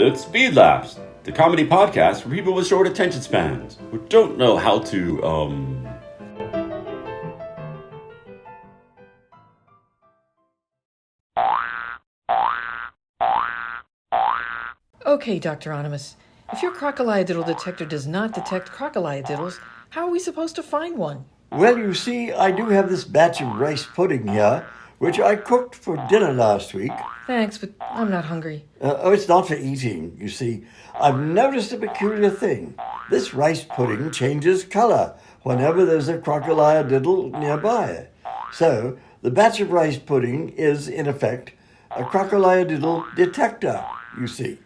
It's SpeedLaughs, the comedy podcast for people with short attention spans who don't know how to, Okay, Dr. Onimus, if your crocoliodidde detector does not detect crocoliodiddles, how are we supposed to find one? Well, you see, I do have this batch of rice pudding here, which I cooked for dinner last week. Thanks, but I'm not hungry. It's not for eating, you see. I've noticed a peculiar thing. This rice pudding changes color whenever there's a crocoliodidde nearby. So, the batch of rice pudding is, in effect, a crocoliodidde detector, you see.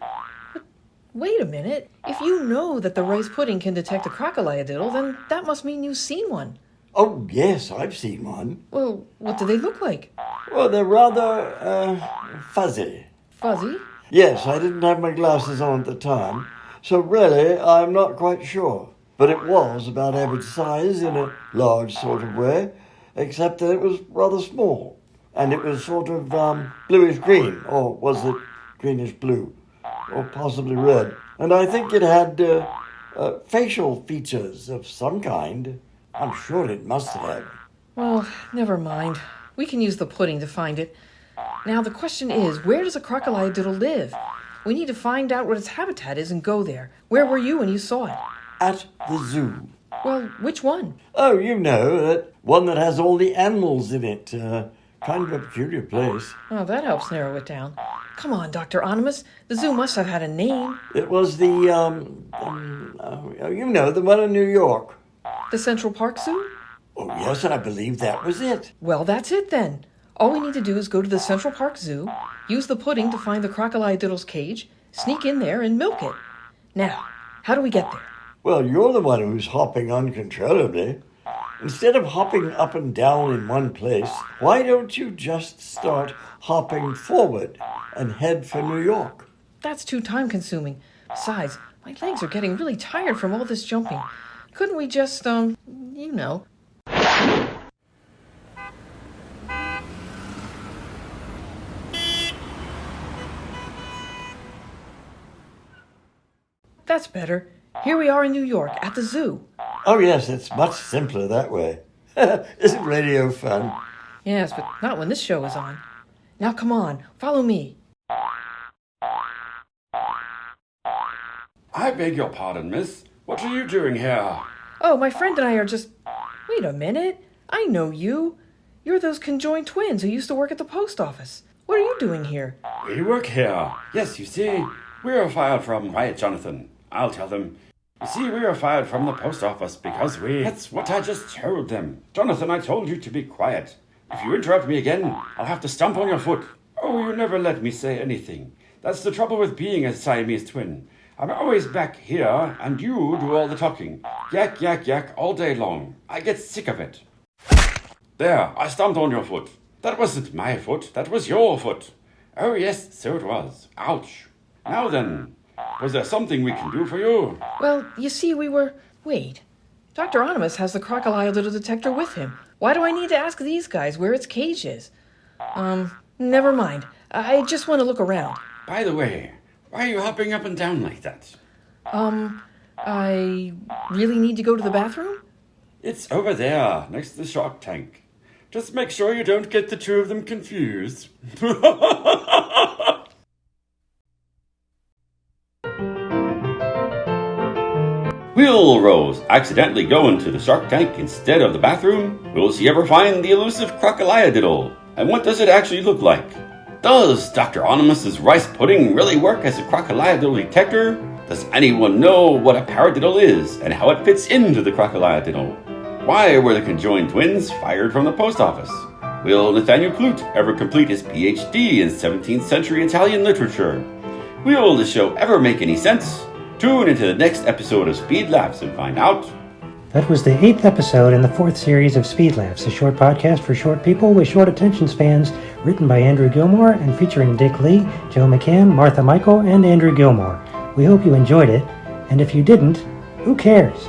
Wait a minute. If you know that the rice pudding can detect a crocoliodidde, then that must mean you've seen one. Oh, yes, I've seen one. Well, what do they look like? Well, they're rather, fuzzy. Fuzzy? Yes, I didn't have my glasses on at the time, so really I'm not quite sure. But it was about average size in a large sort of way, except that it was rather small. And it was sort of bluish-green, or was it greenish-blue, or possibly red. And I think it had facial features of some kind. I'm sure it must have. Well, never mind. We can use the pudding to find it. Now, the question is, where does a crocoliodidde live? We need to find out what its habitat is and go there. Where were you when you saw it? At the zoo. Well, which one? Oh, you know, that one that has all the animals in it. Kind of a peculiar place. Oh, that helps narrow it down. Come on, Dr. Onimus. The zoo must have had a name. It was the, the one in New York. The Central Park Zoo? Oh, yes, I believe that was it. Well, that's it then. All we need to do is go to the Central Park Zoo, use the pudding to find the crocoliodidde's cage, sneak in there and milk it. Now, how do we get there? Well, you're the one who's hopping uncontrollably. Instead of hopping up and down in one place, why don't you just start hopping forward and head for New York? That's too time-consuming. Besides, my legs are getting really tired from all this jumping. Couldn't we just, That's better. Here we are in New York, at the zoo. Oh, yes, it's much simpler that way. Isn't radio fun? Yes, but not when this show is on. Now come on, follow me. I beg your pardon, miss. What are you doing here? Oh, my friend and I are just... Wait a minute. I know you. You're those conjoined twins who used to work at the post office. What are you doing here? We work here. Yes, you see, we are fired from... Quiet, Jonathan. I'll tell them. You see, we are fired from the post office because we... That's what I just told them. Jonathan, I told you to be quiet. If you interrupt me again, I'll have to stomp on your foot. Oh, you never let me say anything. That's the trouble with being a Siamese twin. I'm always back here, and you do all the talking. Yak, yak, yak, all day long. I get sick of it. There, I stomped on your foot. That wasn't my foot, that was your foot. Oh yes, so it was. Ouch. Now then, was there something we can do for you? Well, you see, we were... Wait. Dr. Onimus has the crocoliodidde detector with him. Why do I need to ask these guys where its cage is? Never mind. I just want to look around. By the way, why are you hopping up and down like that? I really need to go to the bathroom? It's over there, next to the shark tank. Just make sure you don't get the two of them confused. Will Rose accidentally go into the shark tank instead of the bathroom? Will she ever find the elusive crocoliodidde? And what does it actually look like? Does Dr. Onimus's rice pudding really work as a crocoliodidde detector? Does anyone know what a paradiddle is and how it fits into the crocoliodidde? Why were the conjoined twins fired from the post office? Will Nathaniel Clute ever complete his PhD in 17th century Italian literature? Will the show ever make any sense? Tune into the next episode of SpeedLaughs and find out. That was the 8th episode in the 4th series of SpeedLaughs, a short podcast for short people with short attention spans, written by Andrew Gilmore and featuring Dick Lee, Joe McCann, Martha Michael, and Andrew Gilmore. We hope you enjoyed it, and if you didn't, who cares?